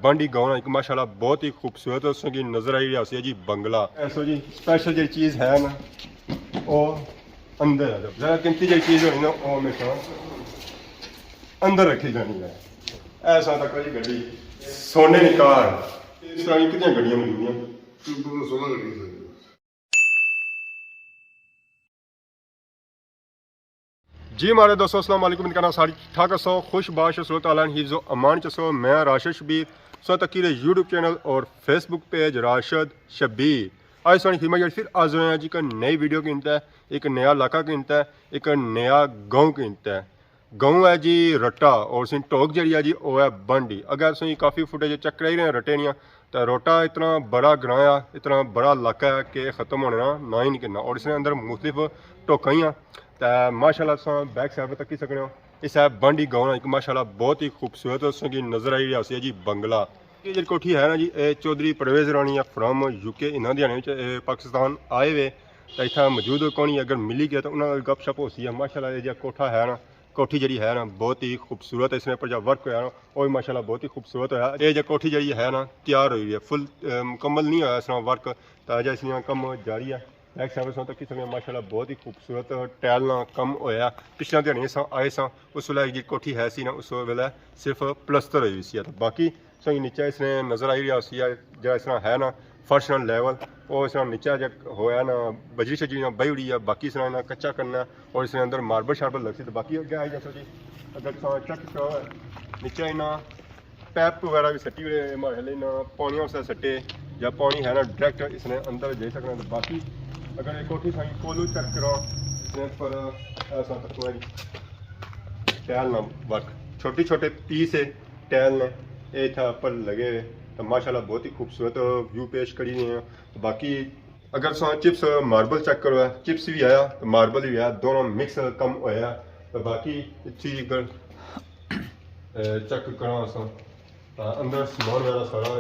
बांडी गाँव एक माशाल्लाह बहुत ही खूबसूरत उसकी नज़र आई रहा है जी बंगला। ऐसो जी स्पेशल जी चीज़ है ना वो अंदर है, ज़रा कीमती जी चीज़ होनी ना वो हमेशा अंदर रखी जानी है। ऐसा तक जी गड्डी सोने की कार इस तरह की कितनी गड्डियां मिलती। जी हमारे दोस्तों अस्सलाम वालेकुम, इनका नाम सारी ठाक सो खुश बाश सूरत आलन हिफ्ज़ अमान चसो। मैं राशिद शबीर सो तकीर यूट्यूब चैनल और फेसबुक पेज राशिद शबीर। आज सोनी खिमा फिर आज हैं जी का नई वीडियो की इंता है, एक नया इलाका की इंता है, एक नया गाँव की इंता है। गाँव है जी रट्टा और सी टोक जी है जी वो है बंडी। अगर सही काफ़ी फुटेज चेक कराई रहे हैं रट्टे निया तो रोटा इतना बड़ा ग्राया इतना बड़ा इलाका है कि ख़त्म होने ना ही नहीं करना। और इसने अंदर मुख्तलिफ टोकाइयाँ तो माशाल्लाह बैक साइड पर तक सकते हो। इस है बंडी गाँव एक माशाल्लाह बहुत ही खूबसूरत उसकी नज़र आई रहा है जी बंगला। ये जी कोठी है ना जी चौधरी परवेज रानी या फ्राम यूके इन्हों ध्यान पाकिस्तान आए हुए तो इतना मौजूद कौन अगर मिली गया तो उन्होंने गप शप हो सी है। माशाल्लाह ये कोठा है ना कोठी जी है ना बहुत ही खूबसूरत है। इसमें पर जो वर्क होया ना वो भी माशाल्लाह बहुत ही खूबसूरत होया। ये जो कोठी जी है ना तैयार हुई है फुल मुकम्मल नहीं होया इसमें वर्क तो अजा इसमें कम जारी है। बैक साइड तक किस माशाल्लाह बहुत ही खूबसूरत टैल ना कम होया। पिछले दिहाड़े आए उस वे जी कोठी है सी ना उस वे सिर्फ प्लस्तर हुई सी तो बाकी सही नीचे इसने नज़र आई रहा सी जो इस तरह है ना फर्श ना लैवल वो इस तरह नीचा जो होया ना बजरी शजरी ना बही उड़ी है। बाकी इस तरह ना कच्चा करना और इसने अंदर मार्बल शार्बल लग सी तो बाकी अगर आई जैसा जी अगर चेक करो नीचे इन्ना पैप वगैरह भी सट्टी हुए हमारे ना पानी उससे सट्टे या पानी है ना डायरैक्ट इसने अंदर जा सकना। तो बाकी अगर एक कोठी साई कोलू चेक करो इसने पर ऐसा तक टैल ना वर्क छोटे छोटे पीस है टैल ने ये था पर लगे हुए तो माशाल्लाह बहुत ही खूबसूरत व्यू पेश करी हुए हैं। तो बाकी अगर चिप्स मार्बल चेक करो चिप्स भी आया तो मार्बल भी आया दोनों मिक्स कम होया। तो बाकी चीज अगर चेक करो अंदर समान वगैरह सारा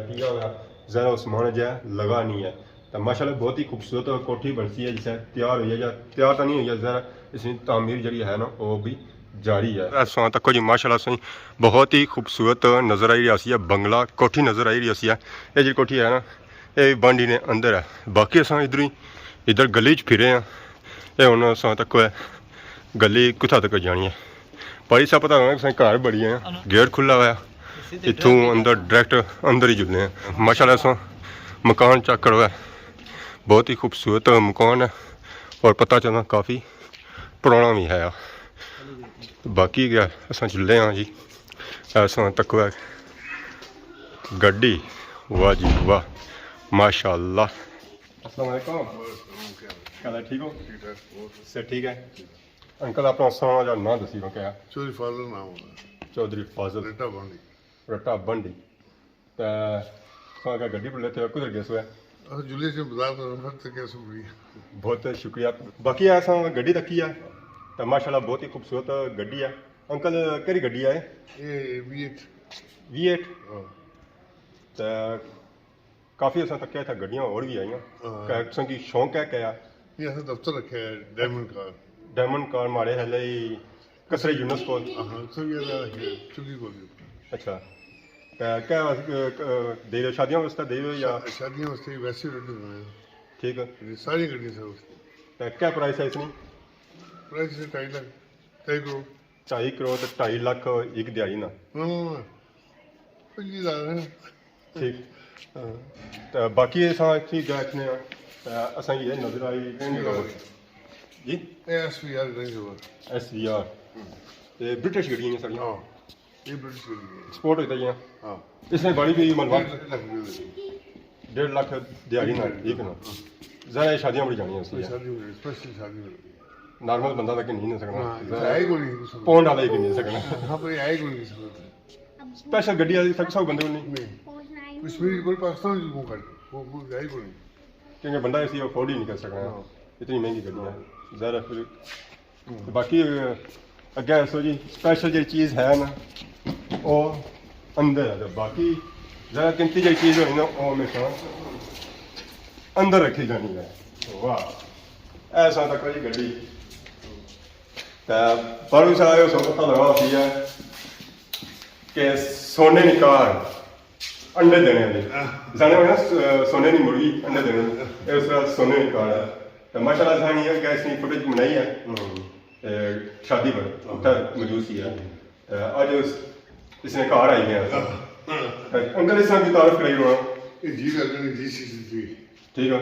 टिका हुआ ज़रा समान जो है लगा नहीं है। तो माशाल्लाह बहुत ही खूबसूरत कोठी बनती है जिसे तैयार हुई है या तैयार तो नहीं हुई है ज़रा इसकी तामीर जी है ना वो भी जारी है। ऐसा तक जी माशाल्लाह सही बहुत ही खूबसूरत नज़र आई रही है बंगला कोठी नज़र आई रही है। ये जी कोठी है ना ये बांडी ने अंदर है। बाकी अस इधर ही इधर गली च फिरे हैं ये हूँ अस तक गली कुत्था तक जानी है भाई सा पता होना घर बड़ी है गेट खुला हुआ इतों अंदर डायरैक्ट अंदर ही जुलने हैं। माशाल्लाह अस मकान चेक करो बहुत ही खूबसूरत मकान है और पता चलना काफ़ी पुराना भी है। बाकी क्या अस चुले हाँ जी अस तक गड्डी वाह जी वाह माशाल्लाह। अस्सलाम वालेकुम ठीक हो सर ठीक है अंकल अपना सारा नाम दसी क्या चौधरी फाजल नाम होगा चौधरी फाजल रट्टा बंडी रट्टा बंडी तो गड्डी पर लेते हो कुधर गए सो जुले से बाजार तो कैसे हुई बहुत शुक्रिया। बाकी ऐसा गड्डी तकी है तो माशाल्लाह बहुत ही खूबसूरत गड्डी है। अंकल केड़ी गड्डी है ये V8 तो काफ़ी असा तक था गड्डियाँ और भी आई किस्म की शौक है क्या ये ऐसा दफ्तर रखे है डायमंड कार मारे है कसरे यूनस को चुकी को अच्छा क्या दे रहे शादियों वास्ते दे रहे या शादियों वास्ते वैसे ठीक है सारी गड्डी सर तो क्या प्राइस है इसमें प्राइस है 2.5 लाख 2.5 करोड़ 2.5 करोड़ तो 2.5 लाख एक दिहाड़ी ना 25,000 है ठीक। तो बाकी ठीक है इतने असा ये नजर आई जी SVR ते ब्रिटिश गड्डियां सारियां ये ब्रिटिश गड्डी स्पोर्ट होता है हां इसमें बड़ी भी मलबा 1.5 लाख दिहाड़ी ना ठीक ना ज़रा शादियां बड़ी जानी है शादी नॉर्मल बंदा तक नहीं सकना आए को नहीं पौंड वाले ही नहीं सकना हां भाई आए को नहीं सकता स्पेशल गड्डी वाली तक सब बंदे नहीं कश्मीर को पाकिस्तान को कर वो आए को नहीं क्योंकि बंदा ऐसी अफोर्ड ही नहीं कर सकना इतनी महंगी गड्डियाँ हैं ज़रा फिर। बाकी अगर ऐसो जी स्पेशल जी चीज़ है ना वो अंदर है तो बाकी ज़रा कीमती जी चीज़ होनी ना वो हमेशा अंदर रखी जानी है। वाह ऐसा तक जी गड्डी पर भी सारा पता लगा होती है कि सोने की कार अंडे देने वाले जाने वाला सोने की मुर्गी अंडे देने ये उसका सोने की कार है तो माशाल्लाह जानी है गैस की फुटेज बनाई है शादी पर उधर मौजूद ही है आज इसने कार आई है अंकल इसने भी तारीफ कराई होना ये जी लगनी जी 63 ठीक है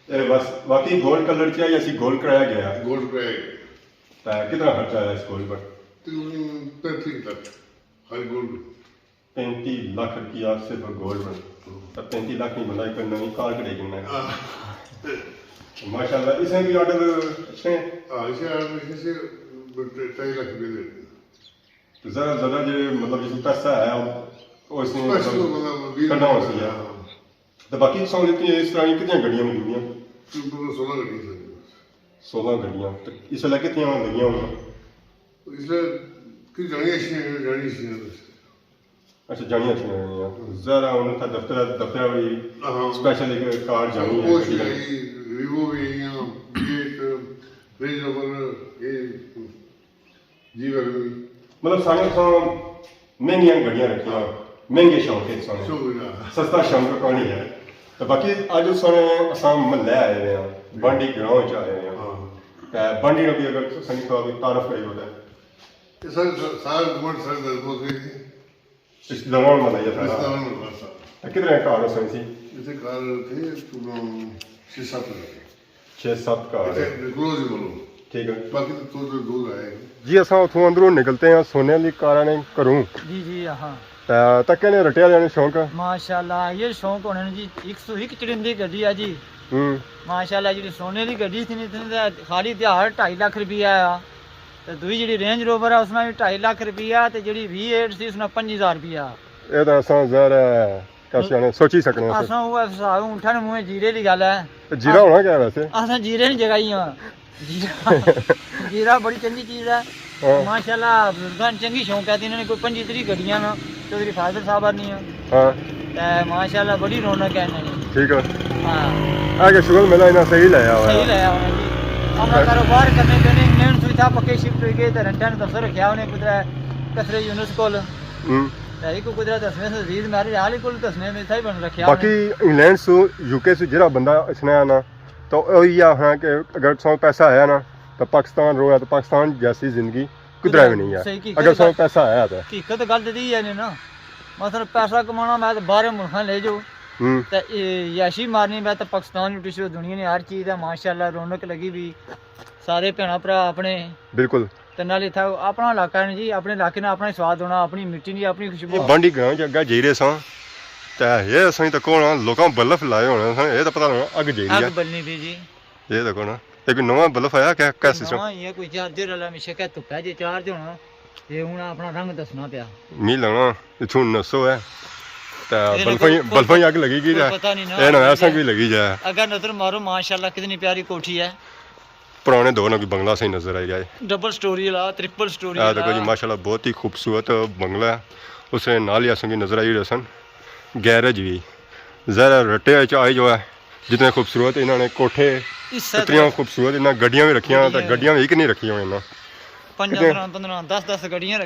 ये बस बाकी गोल्ड कलर चाहिए या सी गोल्ड कराया गया गोल्ड पे कितना खर्चा आया इस गोल्ड पर 35 लाख हर गोल्ड 35 लाख रुपया सिर्फ गोल्ड पर तो 35 लाख नहीं बंदा एक नई कार खरीदनी है माशाल्लाह इसमें भी ऑर्डर अच्छे हैं हाँ इसे 2.5 लाख रुपये दे तो ज़रा ज़्यादा जो मतलब जिसमें पैसा है वो इसमें मतलब करना हो सकता है तो बाकी सौ लेती है इस तरह की कितनी गड्डियाँ मिली हैं 16 गाड़ी 16 गड्डियाँ तो इस वेले कितनी लगियां होंगी इसलिए कि जानी अच्छा जानिया अच्छी नहीं है ज़रा उन्हें था दफ्तर भी स्पेशल एक कार जानी है वीवो भी गेट रेंज रोवर ये जी वैगन मतलब सारे महंगियां गड्डियां रखी हैं महंगे शौक है सोने सस्ता शौक कोई नहीं है तो बाकी आज सोने असम महल आए हुए हैं बांडी गांव च आए हुए हैं बांडी ने भी अगर सनी को भी तारफ करी होता है ये सारे घुमट सर दर्द गई इस दौरान मनाया था कितने कार सोनी सी इसे कार थे 6-7 कार क्लोज ही बोलो ठीक है बाकी तो दूर आए जी असा उतों अंदरों निकलते हैं सोने वाली कारा ने करूँ जी हाँ तक ने रटिया लेने शौक माशाल्लाह ये शौक होने जी 101 चढ़िंदी गड्डी है जी माशाल्लाह जी सोने की गड्डी थी खाली दिहाड़ 2.5 लाख रुपया आ तो दूई जी रेंज रोवर है उसमें भी 2.5 लाख रुपया तो जी V8 सी उसमें 5000 रुपया ये तो असा जरा कैसे आने सोची सकने असा वो हिसाब उठा ने मुंह जीरे की गल है जीरा होना क्या वैसे असा जीरे नहीं जगाई हां जीरा बड़ी चंगी चीज है माशाल्लाह बुजुर्गां चंगी शौक है इन्होंने कोई 25 गड्डियां ना चौधरी फाजिल साहब नहीं है हां माशाल्लाह बड़ी रौनक है इन्होंने ठीक है हां आगे शुगर मिला इना सही लाया हुआ सही लाया हुआ जी अपना कारोबार करने के लिए इंग्लैंड सुविधा पक्के शिफ्ट हो गए तो रंटन दफ्तर रखा उन्हें कुदरा कसरे यूनुस कोल को कुदरा दसवें से अजीज मेरे हाल कोल दसवें में सही बन रखा बाकी इंग्लैंड से यूके से जरा बंदा इसने आना तो वही है कि अगर सौ पैसा आया ना तो पाकिस्तान रोया तो पाकिस्तान जैसी जिंदगी कुदरा भी नहीं है अगर सौ पैसा आया तो हकीकत गल दी है ना मतलब पैसा कमाना मैं तो बाहर मुल्क ले जाओ तो याशी मारनी मैं तो पाकिस्तान यूटी दुनिया ने हर चीज़ है माशाल्लाह रौनक लगी भी सारे भैन भरा अपने बिल्कुल ते नाले था अपना इलाका है जी अपने इलाके ने अपना स्वाद होना अपनी मिट्टी की अपनी खुशबू बांडी गांव च अग्गा जाई रहे सां ते ये असें तो कोण लोकां बल्फ लाए होने ये तो पता नहीं अग जाई है अग बलनी थी जी ये तो कोण एक नवा बल्फ आया क्या क्या सिस्टम हां ये कोई चार्जर वाला मिशे का तो पे चार्ज होना ये हुन अपना रंग दसना पिया मी लगना इथों नसो है बल्फा ही आग लगेगी पता नहीं ना ऐसा भी लगी जाए अगर नजर मारो माशाल्लाह कितनी प्यारी कोठी है पुराने दौर में बंगला सही नजर आई जाए डबल स्टोरी वाला ट्रिपल स्टोरी वाला देखो जी माशाल्लाह बहुत ही खूबसूरत बंगला है उसने नाल ही असंगी नजर आई रसन गैरेज भी जरा रटे आई जो है जितने खूबसूरत इन्होंने कोठे इतनी खूबसूरत इन्हें गड्डियां भी रखियां तो गड्डियां भी एक नहीं रखी हुई इन्हें 10 गड्डियां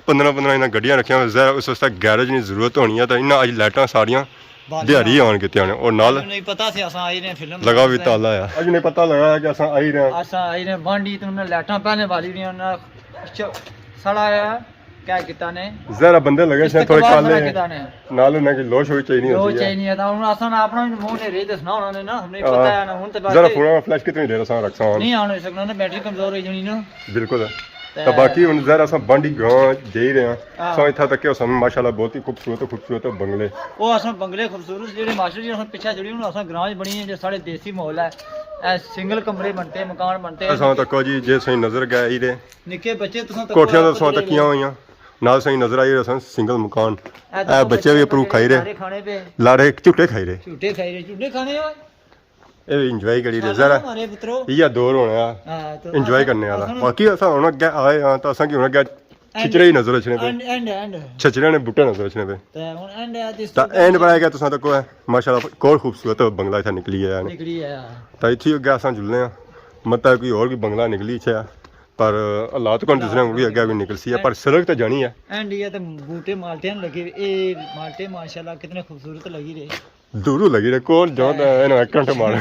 15 इन्हें गड्डियां रखियां जरा उस वास्ते गैरेज की जरूरत होनी है तो इन्हें अज लाइटां सारियां दिहाड़ी ऑन की और नाल नहीं पता सी असा आई ने फिल्म लगा भी ताला है अज नहीं पता लगा कि असा आई रहे असा आई ने बांडी तुमने लाइटां पहले वाली ने सड़ा आया क्या किता ने जरा बंदे लगे से थोड़े काले नाल उन्हें की लोश होई चाहिए नहीं चाहिए था उन असा ना अपना मुंह ने रे दसना उन्होंने ना हमें पता है ना हुन ते जरा फोन फ्लैश कितनी देर असा रखसा नहीं आने सकना ना बैटरी कमजोर हो जानी ना बिल्कुल तो बाकी हुन जरा असा बांडी गांव जाई रहे हैं सो इथा तक के हम माशाल्लाह बहुत ही खूबसूरत बंगले ओ असा बंगले खूबसूरत जेडे मास्टर जी असा पीछे जड़ी हुन असा ग्राम बनी है जो सारे देसी माहौल है सिंगल कमरे बनते मकान बनते असा तक जी जे सही नजर गए आई रे निके बच्चे तुसा तक कोठियां तो सो तकियां होईयां नाल सही नजर आई रहे सिंगल मकान ए बच्चे भी अप्रूव खाई रहे लारे झूठे खाई रहे झूठे खाने हो ये एंजॉय करी रहे जरा ये दौर होना एंजॉय करने वाला बाकी असा हुन अगे आए हां तो असा की हुन अगे छिचरे ही नजर रखने पे छिचरे ने बूटे नजर रखने पे तो एंड बनाया गया तुसा तक है माशाल्लाह कोई खूबसूरत बंगला इथा निकली है तो इथे अगे असा जुलने मतलब कोई और भी बंगला निकली छे पर हालात को दिसने भी अगे भी निकल सी है पर सड़क तो जानी है एंड ये तो बूटे माल्टे लगे ये माल्टे माशाल्लाह कितने खूबसूरत लगी रहे दूरू लगी रहे कौन जो ना कंट मार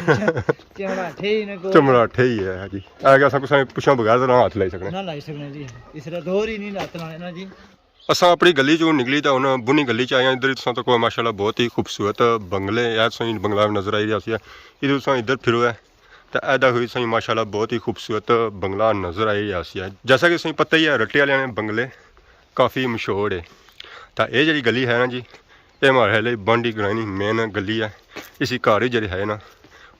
चमड़ाठे ही ने को चमड़ाठे ही है जी आ गया सब कुछ पुछा बगैर तो ना हाथ लाई सकने ना लाई सकने जी इसरा दौर ही नहीं लात लाने ना जी असा अपनी गली चो निकली तो हुन बुनी गली च आए इधर तो कोई माशाल्लाह बहुत ही खूबसूरत बंगले यार सही बंगला नजर आई रहा है इधर तुम इधर फिरो है तो ऐदा हुई सही माशाल्लाह बहुत ही खूबसूरत बंगला नजर आई रहा है जैसा कि सही पता ही है रट्टे वाले ने बंगले काफ़ी मशहूर है तो ये जी गली है ना जी ये हमारे लिए बांडी ग्रानी मेन गली है इसी घर ही जी है ना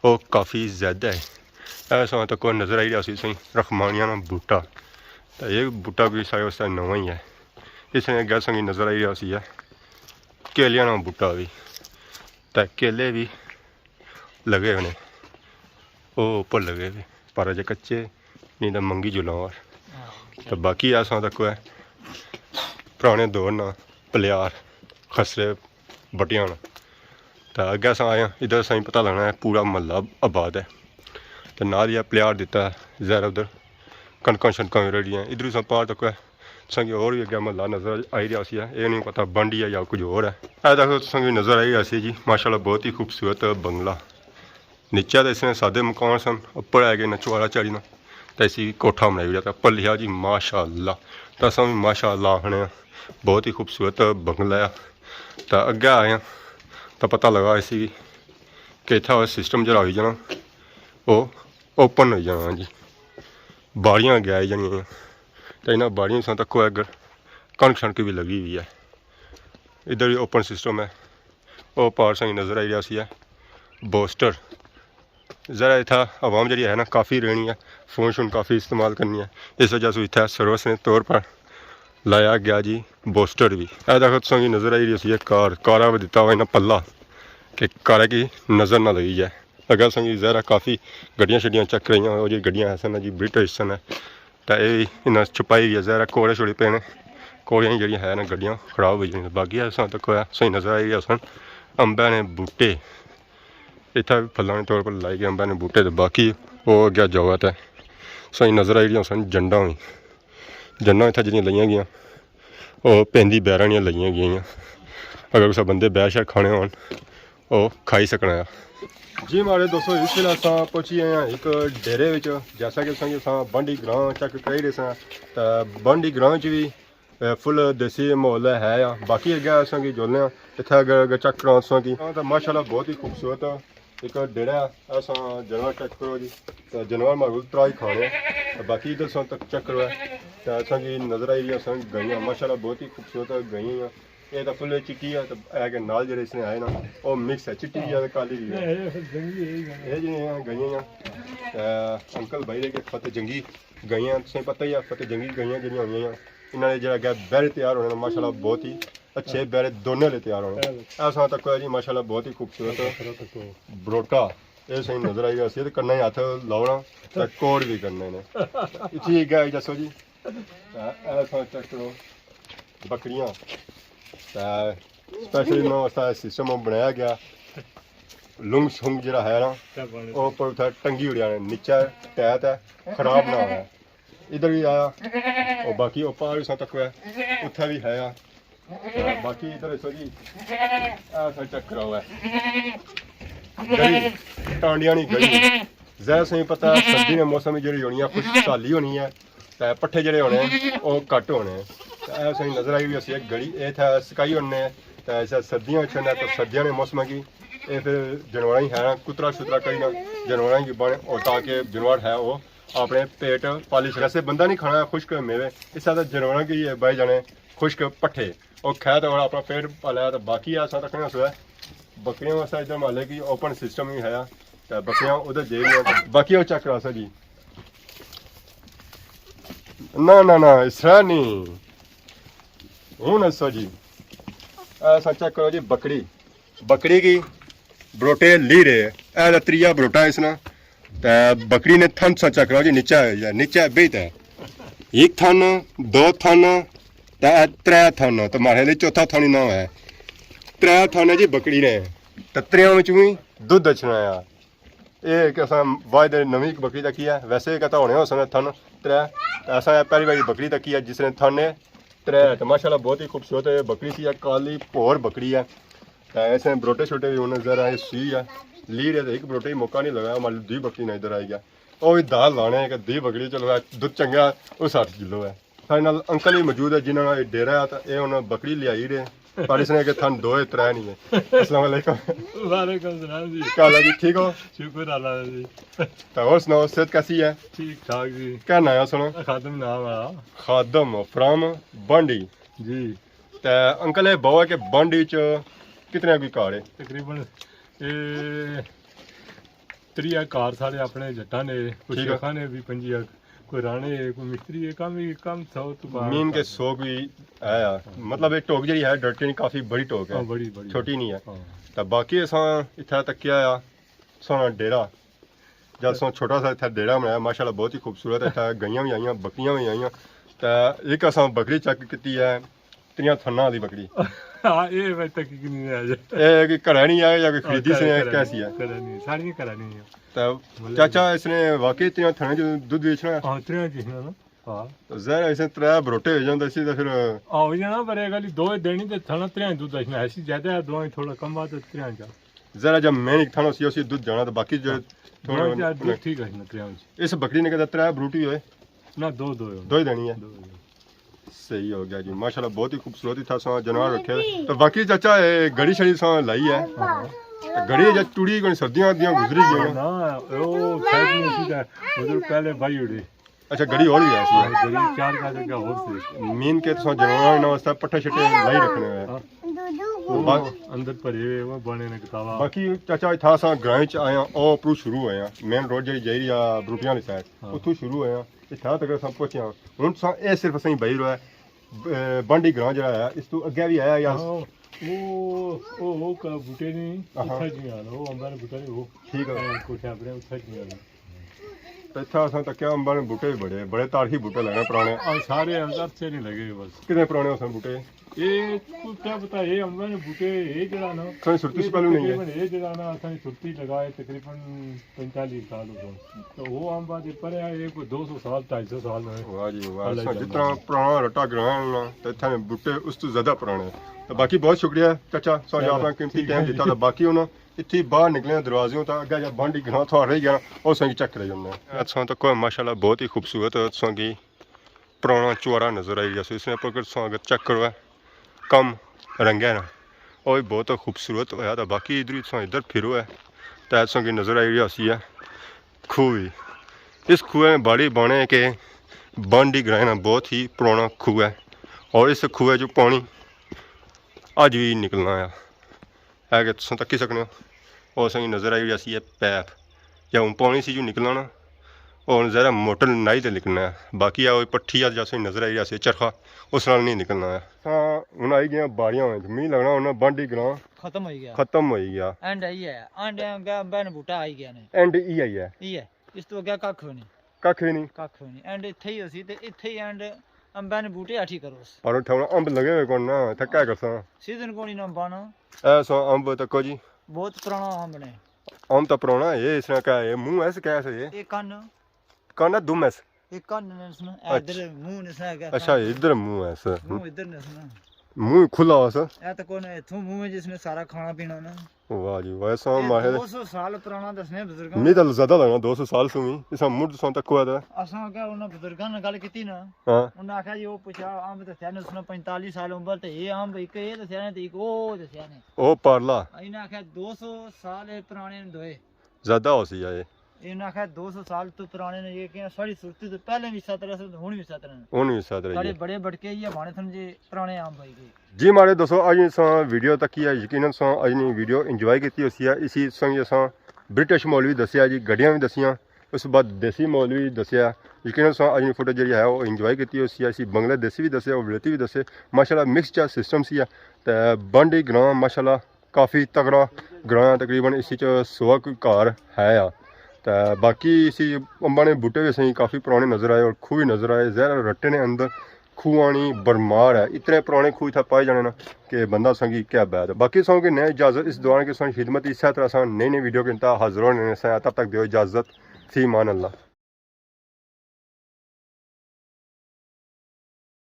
वो काफ़ी ज़्यादा है ऐसा तो कोई नज़र आई रहा सही रखमानिया ना बूटा तो ये बूटा भी सारे वास्ते नवा ही है इसने अगर संगी नज़र आई रहा है केलिया ना बूटा भी तो केले भी लगे होने वो ऊपर लगे भी पर अजे कच्चे नहीं तो मंगी जुलावर तो बाकी ऐसा तक है पुराने दौर ना पलियार खसरे बटियान तो अगर अस आए इधर सही पता लगना है पूरा महल्ला आबाद है तो नाल ही पलियार दिता है जरा उधर कणक शनक भी रेडी हैं इधर पार तक है संगी और भी अगर महल्ला नज़र आई रहा है ये नहीं पता बांडी है या कुछ और है ऐसा संगी नज़र आई रहा है जी माशाल्लाह बहुत ही खूबसूरत बंगला नीचे तो इसने सादे मकान सन उपर आ गए नचवाड़ा चाड़ी ना तो इसी कोठा बनाई हुआ था पर लिखा जी माशाल्लाह तो अस भी माशाल्लाह आखने बहुत ही खूबसूरत बंगला है तो अगे आए तो पता लगा इसी कि इतना सिस्टम जरा हो जाना वो ओपन हो जाना जी बाड़ियाँ अगे आई जानिया तो इन्होंने बाड़ियों से तक अगर कणक शनक भी लगी हुई है इधर भी ओपन सिस्टम है वो पार सही नज़र आई रहा है बोस्टर ज़रा इतना आवाम जी है ना काफ़ी रहनी है फ़ोन शोन काफ़ी इस्तेमाल करनी है इस वजह से इतना सर्विस ने तौर पर लाया गया जी बोस्टर भी ऐसा संगी नज़र आई रही है कारा भी दिता हुआ इन्हें पल्ला कि कारा की नज़र ना लगी जाए अगर संगी ज़रा काफ़ी गड्डियाँ शड्डियाँ चक रही हैं जी गड्डियाँ है सन जी ब्रिटिश सन है तो ये इन्हें छुपाई हुई है ज़रा कोड़े छोड़े पे ने कोड़ियाँ जी है ना गड्डियाँ खराब हो जाए बाकी ऐसा तक होया सही नज़र आई रहा सन अंबे ने बूटे इतना भी फलों के तौर पर लाई गए अंबे ने बूटे तो बाकी वो अगर जगत है सही नज़र आई रही सन जंडा भी जंडा इतना जी लाइया गई वो पेंदी बैरां लाइया गई अगर कुछ बंदे बैर शैर खाने हो वो खाई सकना है जी हमारे दोस्तों इस वेले अस पहुंची आए हैं एक डेरे में जैसा कि अस बांडी ग्रां चेक कराई रहे सन तो बांडी ग्रां च भी फुल देसी माहौल है बाकी अगर असें जोलने इतना अगर चेक करा तो माशाल्लाह बहुत ही खूबसूरत एक डेरा अस जानवर चेक करो जी तो जानवर मारे त्राई खाने बाकी इधर तक चेक करो तो असेंगी नज़र आई रही गईयाँ माशाल्लाह बहुत ही खूबसूरत गईयाँ ये तो फुल चिट्टी है तो है नाल जो इसने आए ना वो मिक्स है चिट्टी भी है काली भी है ये जी गईयाँ अंकल भाई के फतेह जंगी गईयाँ तुसें पता ही है फतेह जंगी गईयाँ जी हुई इन्होंने जो अगर बैरे तैयार होने माशाल्लाह बहुत ही अच्छे बैरे दोनों ले तैयार होने ऐसा तक है जी माशाल्लाह बहुत ही खूबसूरत बरोटा ये सही नज़र आई रहा है कन्ने हथ लाना तो कोड भी करने ने इतनी गै दसो जी ऐसा चेक करो बकरियाँ स्पेशली ना उसका सिस्टम बनाया गया लुंग शुंग जरा है ना वो ऊपर टंगी उड़िया नीचे टैत है खराब ना हो इधर भी आया और बाकी ऊपर तक है उत्थे भी है बाकी इधर इसो जी ऐसा चक्कर हुआ है गली टांडिया नहीं गली जैसा सही पता सर्दी के मौसम में जी होनी है खुशहाली होनी है तो पट्ठे जोड़े होने वो घट होने ऐसा ही नज़र आई हुई असी गली ये था सकाई होने तो ऐसा सर्दियाँ छने तो सर्दियों के मौसम की ये फिर जानवर ही है कुतरा शुतरा कई ना जानवर की बने और ताकि जानवर है वो अपने पेट पालिश वैसे बंदा नहीं खाना खुश्क मेवे इस तरह जानवर की बह जाने खुश्क पट्ठे और खाया तो अपना पेट पालिया तो बाकी ऐसा रखना सो है बकरियों वास्ते इधर माले की ओपन सिस्टम ही है तो बकरियाँ उधर जेब बाकी वो चेक करा सा जी ना ना ना इस तरह नहीं हूँ नसो जी ऐसा चेक करो जी बकरी बकरी की बरोटे ली रहे ऐ त्रिया बरोटा इसना तो बकरी ने थन सा चेक करो जी नीचे बेत है एक थन दो थन त्रै थन तो मारे लिए चौथा थन ही ना है त्रै थन है जी बकरी ने तो त्रिया भी दुध अच्छना है ये कि वायदे नवी बकरी का की है वैसे कहता होने हो सकते थन त्रै ऐसा पहली बारी बकरी तकी है जिसने थाने त्रै तो माशाल्लाह बहुत ही खूबसूरत है बकरी सी है काली भोर बकरी है इसने बरोटे छोटे भी नजर आए सी है लीड है तो एक बरोटे ही मौका नहीं लगा हमारी दी बकरी ना इधर आई गया वो भी दाल लाने है कि दी बकरी चलो दुध चंगा वो 60 किलो है सारे नाल अंकल भी मौजूद है जिन्होंने डेरा है तो ये उन्होंने बकरी लियाई रहे पर इसने कि थान 2 3 नहीं है अस्सलाम वालेकुम वालेकुम सलाम जी क्या हाल है जी ठीक हो शुक्र अल्लाह जी तो और सुनाओ सेहत कैसी है ठीक ठाक जी क्या नाम है सुनो खादम नाम है खादम फ्रॉम बंडी जी ते अंकल ये बहु है कि बंडी च कितने भी कार है तकरीबन ये 3 कार सारे अपने जट्टा ने कुछ ठीक है। शेखां ने भी 5 कोई राणे कोई मिस्त्री है काम था तो मीन के सोग भी आया मतलब ये टोक जी है डर्टी नहीं काफी बड़ी टोक है बड़ी बड़ी छोटी नहीं है हाँ। तो बाकी असा इतना तकिया आ सोना डेरा जब सो छोटा सा इतना डेरा बनाया माशाल्लाह बहुत ही खूबसूरत है इतना गईयां भी आईयां बकरियां भी आईयां तो एक असा बकरी चेक की है 3 थन्ना वाली बकरी हाँ ये मैं तक की नहीं है ये कि घरा नहीं है या कोई खरीदी से कैसी है करानी सारी करानी है तो चाचा इसने वाकई 3 थने जो दूध बेचना है हाँ 3 जी ना हाँ तो जहर ऐसे 3 बरोटे हो जाते सी तो फिर हो जाना पर एक गली 2 देनी ते थाना 3 दूध दसना ऐसी ज्यादा है 2 थोड़ा कम बात 3 जा जरा जब मैं एक थाना सी दूध जाना तो बाकी जो थोड़ा थोड़ा ठीक है ना 3 इस बकरी ने कहता 3 बरूटी होए ना 2 दो ही देनी है सही हो गया जी माशाल्लाह बहुत ही खूबसूरत था सा जानवर रखे तो बाकी चाचा ये गड़ी शड़ी सा लाई है तो गड़ी जब टूड़ी कोई सर्दियां दियां गुजरी गई ना ओ खेत में सीधा उधर पहले भाई उड़ी अच्छा गड़ी और भी है ऐसी है गरीब 4 का जगह और से मीन के तो जानवर ना वास्ते पट्टे छट्टे लाई रखने हैं वो अंदर भरे वो बने ने किताबा बाकी चाचा था सा ग्रां च आया ओ उपरू शुरू होया मेन रोड जेडी जाई आ बरूटियां वाली साइड उथों शुरू होया इत्था तक सब पहुंचे हुन सा ए सिर्फ सही बही रहा है बंडी ग्रां जड़ा है इस तो अगे भी आया या वो का बूटे नहीं उठा जी आ वो अंबर बूटे वो ठीक है कोठा अपने उठा जी आ तो इत्था असां तक्या अंबां ने बूटे भी बड़े बड़े तारही बूटे लगे पुराने और सारे अंदर से नहीं लगे बस कितने पुराने हो सन बूटे ये कुछ क्या पता ये अंबर ने बूटे ये जड़ा ना कहीं सुरती से पहलू नहीं है ये जड़ा ना असां सुरती लगाए तकरीबन 45 साल हो तो वो अंबा दे पर ये कोई 200 साल 250 साल में वाह जी वाह असां जितना पुराना रट्टा ग्रां ना तो इत्था ने बूटे उस तो ज्यादा पुराने तो बाकी बहुत शुक्रिया चाचा साडा आपना कीमती टाइम दिता तो बाकी हुन इत्थे बाहर निकले दरवाज़ों तो अगर जब बंडी ग्रां थोड़ा रह गया और संगी चेक करे जन्ने अच्छा तो कोई माशाल्लाह बहुत ही खूबसूरत संगी पुराना चुआरा नजर आई जैसे इसने पर अगर चेक करवा कम रंगे ना और भी बहुत खूबसूरत होया तो बाकी इधर फिरो है तो संगी नजर आई रही है खूह इस खूह में बड़ी बने के बंडी ग्रां ना बहुत ही पुराना खूह है और इस खूह जो पानी अज भी निकलना है कि तुम तक्की सकने हो और संगी नज़र आई जैसी है पैप या हूँ पानी से जो निकलना ना और ज़रा मोटर नाई तो निकलना है बाकी है पट्ठी आ जैसे नज़र आई जैसे चरखा उस नाल नहीं निकलना है हाँ हूँ आई गया बाड़ियां मी लगना उन्हें बंडी ग्रां खत्म हो गया एंड आई है एंड बैन बूटा आई गया ने एंड ई आई है इस तो अगे कख नहीं एंड इत्थे ही होसी ते इत्थे ही एंड अंबां ने बूटे आठी करो पर उठा अंब लगे हुए कौन ना थे क्या करसा सीजन कोनी ना अंबां ना ऐसा अंब तको जी बहुत पुराना अंब ने अंब तो पुराना है इसने क्या है मुंह ऐसे कैसे है एक कान काना दुम ऐसे एक कान ने सुना इधर मुंह ने सा क्या अच्छा इधर मुंह ऐसे मुंह इधर ने सुना मुंह खुला हो सर ए तो कौन है इथों मुंह में जिसने सारा खाना पीना ना वाह जी वाह ऐसा माहे 200 साल पुराना दसने बुजुर्ग नहीं तो ज्यादा लगना 200 साल सुमी इसा मुड़ सो तक हुआ था असा क्या उन बुजुर्गां ने गल कीती ना हां उन आख्या जी ओ पुछा अंब दसया ने उसने 45 साल उम्र ते ये अंब एक ये दसया ने ते एक ओ दसया ने ओ पारला इन्हें आख्या 200 साल पुराने ने दोए ज्यादा हो सी आए इन्हें आख्या 200 साल तो पुराने ने ये क्या सारी सुरती तो पहले भी साथ रहे हुन भी साथ रहे हुन भी साथ रहे सारे बड़े बड़के ये माने थन जे पुराने अंब आई गए जी मारे दोस्तों अज अस वीडियो तक है यकीनन अस अजनी वीडियो इंजॉय की है इसी संग अस ब्रिटिश मॉल भी दसिया जी गड्डियां भी दसियां उस बाद देसी मॉल भी दसिया यकीनन अस अजनी फुटेज जी है वो इंजॉय की इसी बांग्लादेशी भी दसे और विलेती भी दसे माशाल्लाह मिक्स चा सिस्टम सी तो बंडी ग्रां माशाल्लाह काफ़ी तगड़ा ग्रां तकरीबन इसी 100 घर है तो बाकी इसी अंबा ने बूटे भी सही काफ़ी पुराने नज़र आए और खूह भी नज़र आए जहर रट्टे ने अंदर खूआनी बरमार है इतने पुराने खूह था पाए जाने ना कि बंदा संगी क्या बैद बाकी सौ की नए इजाज़त इस दौरान की खिदमत इस तरह नई नई वीडियो के इंतहा हाजिर होने तब तक दो इजाज़त फी मान अल्लाह।